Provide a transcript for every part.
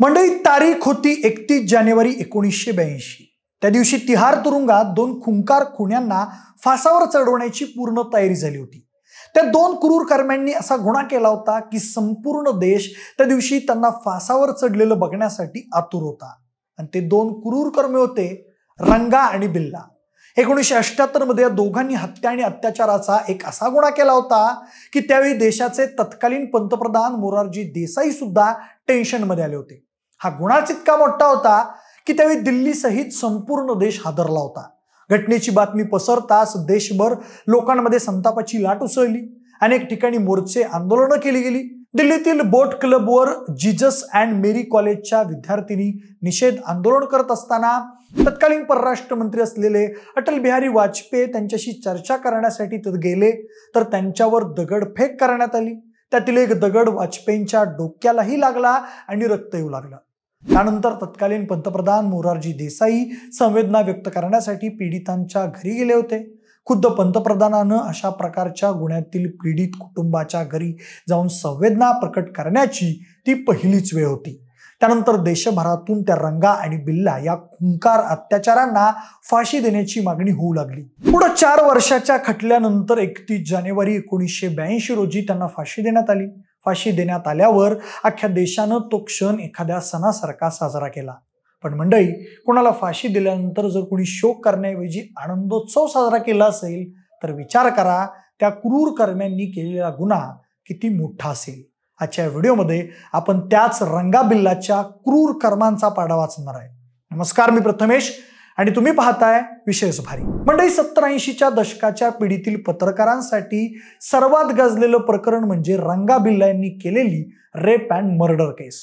मंडळी, तारीख होती 31 जानेवारी 1982। त्या दिवशी तिहार तुरुंगात दोन खुंकार खुन्यांना फासावर चढवण्याची पूर्ण तयारी झाली होती। त्या दोन क्रूर कर्म्यांनी असा गुन्हा केला होता की संपूर्ण देश त्या दिवशी त्यांना फासावर चढलेलं बघण्यासाठी आतुर होता। आणि ते दोन क्रूर कर्मे होते रंगा आणि बिल्ला। 1978 मध्ये या दोघांनी हत्या आणि अत्याचाराचा एक असा गुन्हा केला होता की त्यावेळी देशाचे तत्कालीन पंतप्रधान मोरारजी देसाई सुद्धा टेन्शन मध्ये आले होते। हा गुन्हाच इतका मोठा होता की त्यावेळी दिल्ली सहित संपूर्ण देश हादरला होता। घटनेची बातमी पसरताच देशभर लोकांमध्ये संतापाची लाट उसळली। अनेक ठिकाणी मोर्चे आंदोलनं केली गेली। दिल्लीतील बोट क्लबवर जीजस अँड मेरी कॉलेजच्या विद्यार्थिनी निषेध आंदोलन करत असताना तत्कालीन परराष्ट्र मंत्री असलेले अटल बिहारी वाजपेयी त्यांच्याशी चर्चा करण्यासाठी तिथे गेले, तर त्यांच्यावर दगडफेक करण्यात आली। त्यातील एक दगड वाजपेयींच्या डोक्यालाही लागला आणि रक्त येऊ लागलं। त्यानंतर तत्कालीन पंतप्रधान मोरारजी देसाई संवेदना व्यक्त करण्यासाठी पीडितांच्या घरी गेले होते। खुद्द पंतप्रधानानं अशा प्रकारच्या गुन्ह्यातील पीडित कुटुंबाच्या घरी जाऊन संवेदना प्रकट करण्याची ती पहिलीच वेळ होती। त्यानंतर देशभरातून त्या रंगा आणि बिल्ला या खुंकार अत्याचारांना फाशी देण्याची मागणी होऊ लागली। पुढे 4 वर्षाच्या खटल्यानंतर 31 जानेवारी 1982 रोजी त्यांना फाशी देण्यात आली। फाशी देण्यात आल्यावर अख्ख्या देशानं तो क्षण एखाद्या सणासारखा साजरा केला। पण मंडळी, कोणाला फाशी दिल्यानंतर जर कोणी शोक करण्याऐवजी आनंदोत्सव साजरा केला असेल तर विचार करा त्या क्रूर कर्म्यांनी केलेला गुन्हा किती मोठा असेल। आजच्या व्हिडिओमध्ये आपण त्याच रंगा बिल्लाच्या क्रूर कर्मांचा पाढा वाचणार आहे। नमस्कार, मी प्रथमेश आणि तुम्ही पाहताय विशेष भारी। मंडळी, 70-80च्या दशकाच्या पिढीतील पत्रकारांसाठी सर्वात गाजलेलं प्रकरण म्हणजे रंगा बिल्ला यांनी केलेली रेप अँड मर्डर केस।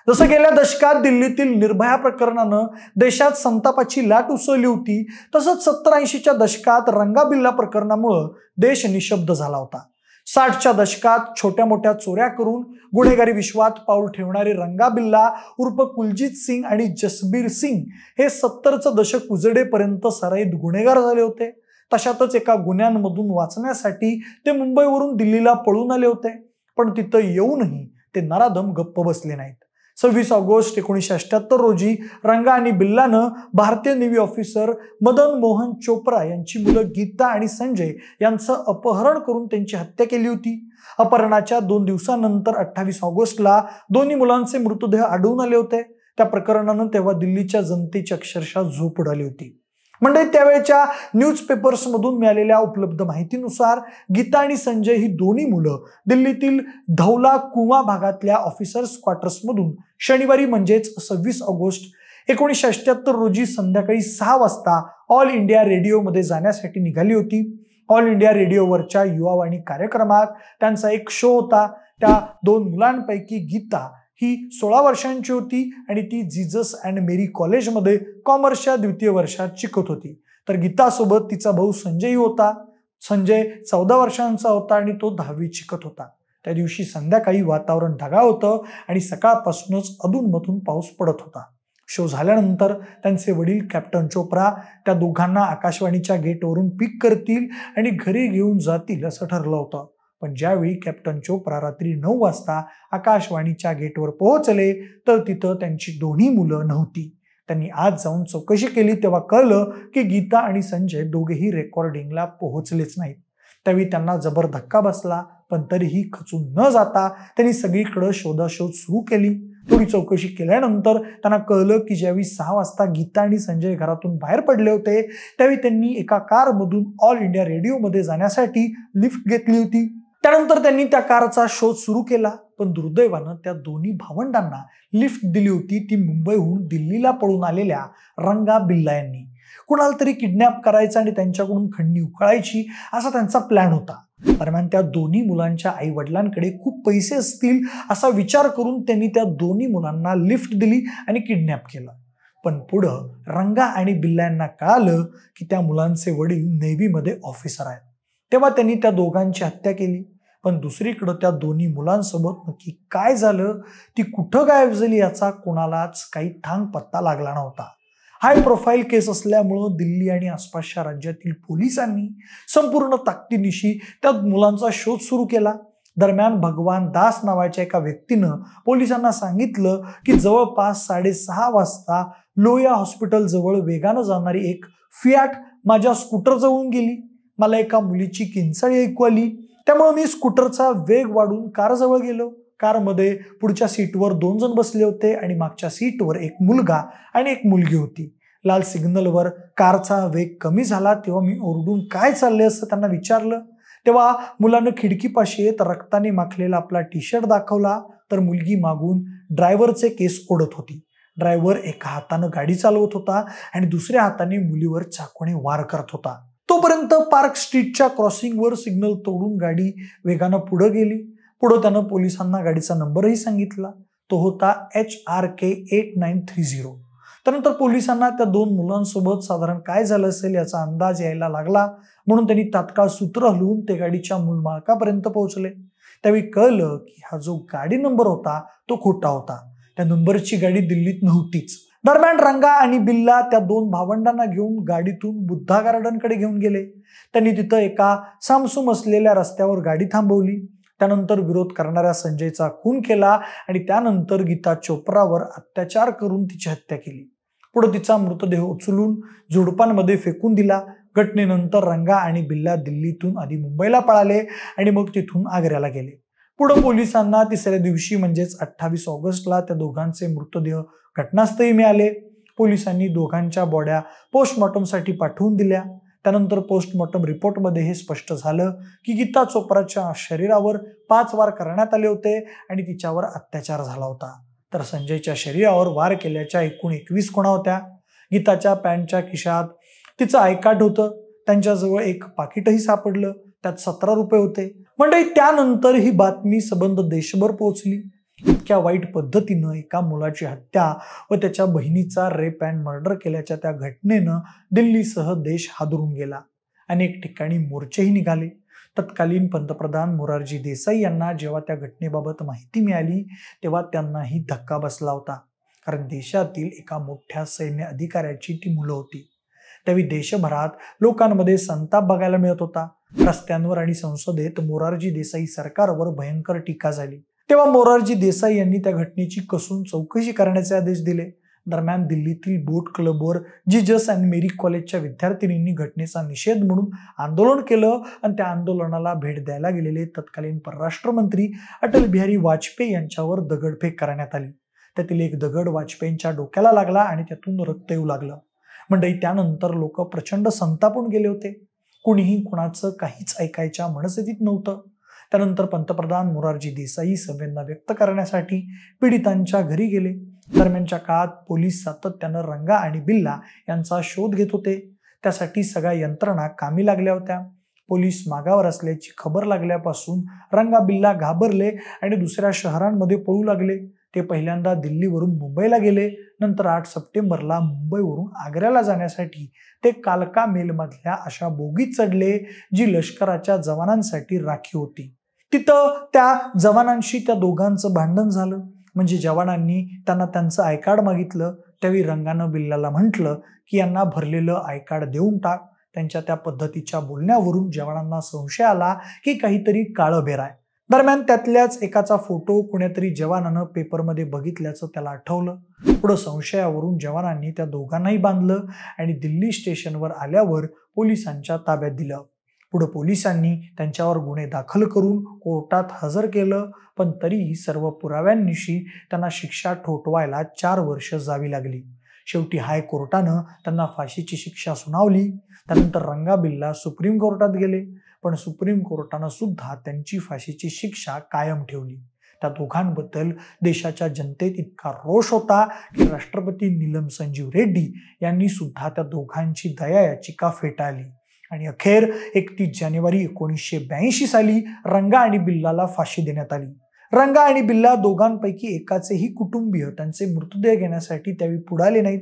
जसं गेल्या दशकात दिल्लीतील निर्भया प्रकरणानं देशात संतापाची लाट उसळली होती, तसंच 70-80च्या दशकात रंगा बिल्ला प्रकरणामुळे देश निशब्द झाला होता। 60च्या दशकात छोट्या मोठ्या चोऱ्या करून गुन्हेगारी विश्वात पाऊल ठेवणारे रंगा बिल्ला उर्फ कुलजीत सिंग आणि जसबीर सिंग हे 70चं दशक उजडेपर्यंत सराईत गुन्हेगार झाले होते। तशातच एका गुन्ह्यांमधून वाचण्यासाठी ते मुंबईवरून दिल्लीला पळून आले होते, पण तिथं येऊनही ते नराधम गप्प बसले नाहीत। 26 ऑगस्ट 1978 रोजी रंगा आणि बिल्लानं भारतीय नेव्ही ऑफिसर मदन मोहन चोप्रा यांची मुलं गीता आणि संजय यांचं अपहरण करून त्यांची हत्या केली होती। अपहरणाच्या 2 दिवसानंतर 28 ऑगस्टला दोन्ही मुलांचे मृतदेह आढळून आले होते। त्या प्रकरणानं तेव्हा दिल्लीच्या जनतेची अक्षरशः झोप उडाली होती। म्हणजे त्यावेळेच्या न्यूजपेपर्स मधून मिळालेल्या उपलब्ध माहितीनुसार गीता आणि संजय ही दोन्ही मुलं दिल्लीतील धौला कुवा भागातल्या ऑफिसर्स क्वार्टर्स मधून शनिवारी म्हणजेच 26 ऑगस्ट 1978 रोजी संध्याकाळी 6 वाजता ऑल इंडिया रेडिओमध्ये जाण्यासाठी निघाली होती। ऑल इंडिया रेडिओवरच्या युवावाणी कार्यक्रमात त्यांचा एक शो होता। त्या 2 मुलांपैकी गीता ही 16 वर्षांची होती आणि ती जीजस अँड मेरी कॉलेजमध्ये कॉमर्सच्या 2य वर्षात शिकत होती। तर गीतासोबत तिचा भाऊ संजय होता। संजय 14 वर्षांचा होता आणि तो 10वीत शिकत होता। त्या दिवशी संध्याकाळी वातावरण ढगाळ होतं आणि सकाळपासूनच अधूनमधून पाऊस पडत होता। शो झाल्यानंतर त्यांचे वडील कॅप्टन चोप्रा त्या दोघांना आकाशवाणीच्या गेटवरून पिक करतील आणि घरी घेऊन जातील असं ठरलं होतं। पण ज्यावेळी कॅप्टन चोप्रा रात्री 9 वाजता आकाशवाणीच्या गेटवर पोहोचले तर तिथं त्यांची दोन्ही मुलं नव्हती। त्यांनी आज जाऊन चौकशी केली तेव्हा कळलं की गीता आणि संजय दोघेही रेकॉर्डिंगला पोहोचलेच नाहीत। त्यावेळी त्यांना जबर धक्का बसला, पण तरीही खचून न जाता त्यांनी सगळीकडे शोधाशोध सुरू केली। थोडी चौकशी केल्यानंतर त्यांना कळलं की ज्यावेळी 6 वाजता गीता आणि संजय घरातून बाहेर पडले होते त्यावेळी त्यांनी एका कारमधून ऑल इंडिया रेडिओमध्ये जाण्यासाठी लिफ्ट घेतली होती। त्यानंतर त्यांनी त्या कारचा शोध सुरू केला, पण दुर्दैवानं त्या दोन्ही भावंडांना लिफ्ट दिली होती ती मुंबईहून दिल्लीला पळून आलेल्या रंगा बिल्ला यांनी। कुणाला तरी किडनॅप करायचं आणि त्यांच्याकडून खंडणी उकळायची असा त्यांचा प्लॅन होता। दरम्यान त्या दोन्ही मुलांच्या आई वडिलांकडे खूप पैसे असतील असा विचार करून त्यांनी त्या दोन्ही मुलांना लिफ्ट दिली आणि किडनॅप केलं। पण पुढं रंगा आणि बिल्ला यांना कळालं की त्या मुलांचे वडील नेव्हीमध्ये ऑफिसर आहेत। तेव्हा त्यांनी त्या दोघांची हत्या केली। पण दुसरीकडे त्या दोन्ही मुलांसोबत नक्की काय झालं, ती कुठं गायब झाली याचा कोणालाच काही ठाम पत्ता लागला नव्हता। हाय प्रोफाईल केस असल्यामुळं दिल्ली आणि आसपासच्या राज्यातील पोलिसांनी संपूर्ण ताकदीनिशी त्या मुलांचा शोध सुरू केला। दरम्यान भगवान दास नावाच्या एका व्यक्तीनं पोलिसांना सांगितलं की जवळपास 6:30 वाजता लोया हॉस्पिटल जवळ वेगानं जाणारी एक फियाट माझ्या स्कूटर जवळून गेली. मला एका मुलीची किंचाळी ऐकू आली, त्यामुळे मी स्कूटरचा वेग वाढून कार जवळ गेलो. कारमध्ये पुढच्या सीटवर 2 जण बसले होते आणि मागच्या सीटवर एक मुलगा आणि एक मुलगी होती. लाल सिग्नलवर कारचा वेग कमी झाला तेव्हा मी ओरडून काय चाललंय असं त्यांना विचारलं. तेव्हा मुलानं खिडकीपाशी येत रक्ताने माखलेला आपला टी-शर्ट दाखवला, तर मुलगी मागून ड्रायव्हरचे केस ओढत होती. ड्रायव्हर एका हातानं गाडी चालवत होता आणि दुसऱ्या हाताने मुलीवर चाकूने वार करत होता. तोपर्यंत पार्क स्ट्रीटच्या क्रॉसिंगवर सिग्नल तोडून गाडी वेगानं पुढे गेली. पुढे त्यानं पोलिसांना गाडीचा नंबरही सांगितला. तो होता HRK 8930. त्यानंतर पोलिसांना त्या 2 मुलांसोबत साधारण काय झालं असेल याचा अंदाज यायला लागला, म्हणून त्यांनी तात्काळ सूत्र हलवून ते गाडीच्या मूळ मालकापर्यंत पोहोचले. त्यावेळी कळलं की हा जो गाडी नंबर होता तो खोटा होता. त्या नंबरची गाडी दिल्लीत नव्हतीच. दरम्यान रंगा आणि बिल्ला त्या 2 भावंडांना घेऊन गाडीतून बुद्धा गार्डनकडे घेऊन गेले. त्यांनी तिथं एका सामसूम असलेल्या रस्त्यावर गाडी थांबवली. त्यानंतर विरोध करणाऱ्या संजयचा खून केला आणि त्यानंतर गीता चोप्रावर अत्याचार करून तिची हत्या केली. पुढे तिचा मृतदेह उचलून झुडपांमध्ये फेकून दिला. घटनेनंतर रंगा आणि बिल्ला दिल्लीतून आधी मुंबईला पळाले आणि मग तिथून आग्र्याला गेले. पुढे पोलिसांना तिसऱ्या दिवशी म्हणजेच 28 ऑगस्टला त्या दोघांचे मृतदेह घटनास्थळी मिळाले. पोलिसांनी दोघांच्या बॉड्या पोस्टमॉर्टमसाठी पाठवून दिल्या. त्यानंतर पोस्टमॉर्टम रिपोर्टमध्ये हे स्पष्ट झालं की गीता चोप्राच्या शरीरावर 5 वार करण्यात आले होते आणि तिच्यावर अत्याचार झाला होता. तर संजयच्या शरीरावर वार केल्याच्या एकूण 21 खुणा होत्या. गीताच्या पॅन्टच्या खिशात तिचं आय कार्ड होतं. त्यांच्याजवळ एक पाकिटही सापडलं, त्यात 17 रुपये होते. म्हणजे त्यानंतर ही बातमी सबंध देशभर पोहोचली. इतक्या वाईट पद्धतीनं एका मुलाची हत्या व त्याच्या बहिणीचा रेप अँड मर्डर केल्याच्या त्या घटनेनं दिल्लीसह देश हादरून गेला. अनेक ठिकाणी मोर्चेही निघाले. तत्कालीन पंतप्रधान मोरारजी देसाई यांना जेव्हा त्या घटनेबाबत माहिती मिळाली तेव्हा त्यांनाही धक्का बसला होता, कारण देशातील एका मोठ्या सैन्य अधिकाऱ्याची ती मुलं होती. त्यावेळी देशभरात लोकांमध्ये संताप बघायला मिळत होता. रस्त्यांवर आणि संसदेत मोरारजी देसाई सरकारवर भयंकर टीका झाली. तेव्हा मोरारजी देसाई यांनी त्या घटनेची कसून चौकशी करण्याचे आदेश दिले. दरम्यान दिल्लीतील बोट क्लबवर जीजस अँड मेरी कॉलेजच्या विद्यार्थिनींनी घटनेचा निषेध म्हणून आंदोलन केलं आणि त्या आंदोलनाला भेट द्यायला गेलेले तत्कालीन परराष्ट्र मंत्री अटल बिहारी वाजपेयी यांच्यावर दगडफेक करण्यात आली. त्यातील एक दगड वाजपेयींच्या डोक्याला लागला आणि त्यातून रक्त येऊ लागलं. म्हणजे त्यानंतर लोक प्रचंड संतापून गेले होते. कुणीही कुणाचं काहीच ऐकायच्या मनस्थितीत नव्हतं. त्यानंतर पंतप्रधान मोरारजी देसाई संवेदना व्यक्त करण्यासाठी पीडितांच्या घरी गेले. दरम्यानच्या काळात पोलीस सातत्यानं रंगा आणि बिल्ला यांचा शोध घेत होते. त्यासाठी सगळ्या यंत्रणा कामी लागल्या होत्या. पोलीस मागावर असल्याची खबर लागल्यापासून रंगा बिल्ला घाबरले आणि दुसऱ्या शहरांमध्ये पळू लागले. ते पहिल्यांदा दिल्लीवरून मुंबईला गेले. नंतर 8 सप्टेंबरला मुंबईवरून आग्र्याला जाण्यासाठी ते कालका मेलमधल्या अशा बोगीत चढले जी लष्कराच्या जवानांसाठी राखीव होती. तिथं त्या जवानांशी त्या दोघांचं भांडण झालं. म्हणजे जवानांनी त्यांना त्यांचं आय कार्ड मागितलं. त्यावेळी रंगानं बिल्लाला म्हटलं की यांना भरलेलं आय कार्ड देऊन टाक. त्यांच्या त्या पद्धतीच्या बोलण्यावरून जवानांना संशय आला की काहीतरी काळं बेर आहे. दरम्यान त्यातल्याच एकाचा फोटो कुणीतरी जवानानं पेपरमध्ये बघितल्याचं त्याला आठवलं. पुढे संशयावरून जवानांनी त्या दोघांनाही बांधलं आणि दिल्ली स्टेशनवर आल्यावर पोलिसांच्या ताब्यात दिलं. पुढे पोलिसांनी त्यांच्यावर गुन्हे दाखल करून कोर्टात हजर केलं. पण तरीही सर्व पुराव्यांनिशी त्यांना शिक्षा ठोठवायला 4 वर्ष जावी लागली. शेवटी हायकोर्टानं त्यांना फाशीची शिक्षा सुनावली. त्यानंतर रंगा बिल्ला सुप्रीम कोर्टात गेले, पण सुप्रीम कोर्टानं सुद्धा त्यांची फाशीची शिक्षा कायम ठेवली. त्या दोघांबद्दल देशाच्या जनतेत इतका रोष होता की राष्ट्रपती नीलम संजीव रेड्डी यांनी सुद्धा त्या दोघांची दया याचिका फेटाळली आणि अखेर 31 जानेवारी 1982 साली रंगा आणि बिल्लाला फाशी देण्यात आली. रंगा आणि बिल्ला दोघांपैकी एकाचेही कुटुंबीय त्यांचे मृतदेह घेण्यासाठी त्यावेळी पुढाले नाहीत.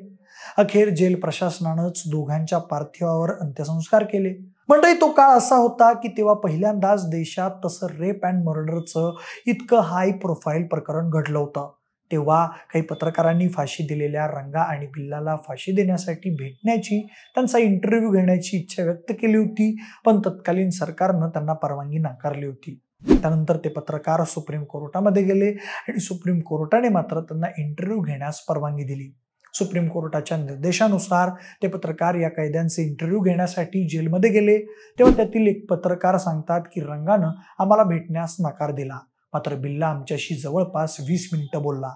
अखेर जेल प्रशासनानंच दोघांच्या पार्थिवावर अंत्यसंस्कार केले. म्हणजे तो काळ असा होता की तेव्हा पहिल्यांदाच देशात तसं रेप अँड मर्डरचं इतकं हाय प्रोफाईल प्रकरण घडलं होतं. तेव्हा काही पत्रकारांनी फाशी दिलेल्या रंगा आणि बिल्लाला फाशी देण्यासाठी भेटण्याची, त्यांचा इंटरव्ह्यू घेण्याची इच्छा व्यक्त केली होती, पण तत्कालीन सरकारनं त्यांना परवानगी नाकारली होती. त्यानंतर ते पत्रकार सुप्रीम कोर्टामध्ये गेले आणि सुप्रीम कोर्टाने मात्र त्यांना इंटरव्ह्यू घेण्यास परवानगी दिली. सुप्रीम कोर्टाच्या निर्देशानुसार ते पत्रकार या कैद्यांचे इंटरव्ह्यू घेण्यासाठी जेलमध्ये गेले. तेव्हा त्यातील एक पत्रकार सांगतात की रंगानं आम्हाला भेटण्यास नकार दिला, मात्र बिल्ला आमच्याशी जवळपास 20 मिनिटं बोलला.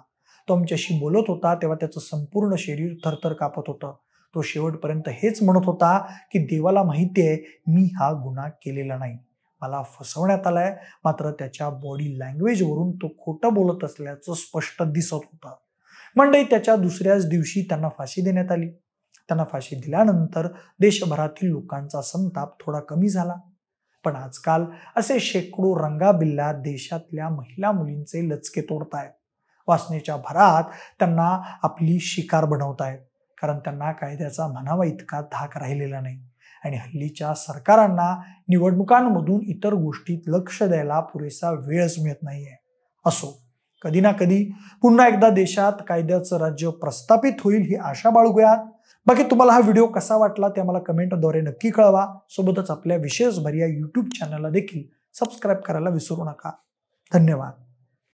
तो आमच्याशी बोलत होता तेव्हा त्याचं संपूर्ण शरीर थरथर कापत होतं. तो शेवटपर्यंत हेच म्हणत होता की देवाला माहिती आहे मी हा गुन्हा केलेला नाही, मला फसवण्यात आलाय. मात्र त्याच्या बॉडी लँग्वेजवरून तो खोटं बोलत असल्याचं स्पष्ट दिसत होतं. मंडळी, त्याच्या दुसऱ्याच दिवशी त्यांना फाशी देण्यात आली. त्यांना फाशी दिल्यानंतर देशभरातील लोकांचा संताप थोडा कमी झाला. पण आजकाल असे शेकडो रंगाबिल्ला देशातल्या महिला मुलींचे लचके तोडतायत. वासनेच्या भरात त्यांना आपली शिकार बनवतायत, कारण त्यांना कायद्याचा म्हणावा इतका धाक राहिलेला नाही. आणि हल्लीच्या सरकारांना निवडणुकांमधून इतर गोष्टीत लक्ष द्यायला पुरेसा वेळच मिळत नाहीये. असो, कधी ना कधी पुन्हा एकदा देशात कायद्याचं राज्य प्रस्थापित होईल ही आशा बाळगूयात. बाकी तुम्हाला हा व्हिडिओ कसा वाटला ते आम्हाला कमेंटद्वारे नक्की कळवा. सोबतच आपल्या विशेषभर या YouTube चॅनलला देखील सबस्क्राईब करायला विसरू नका. धन्यवाद.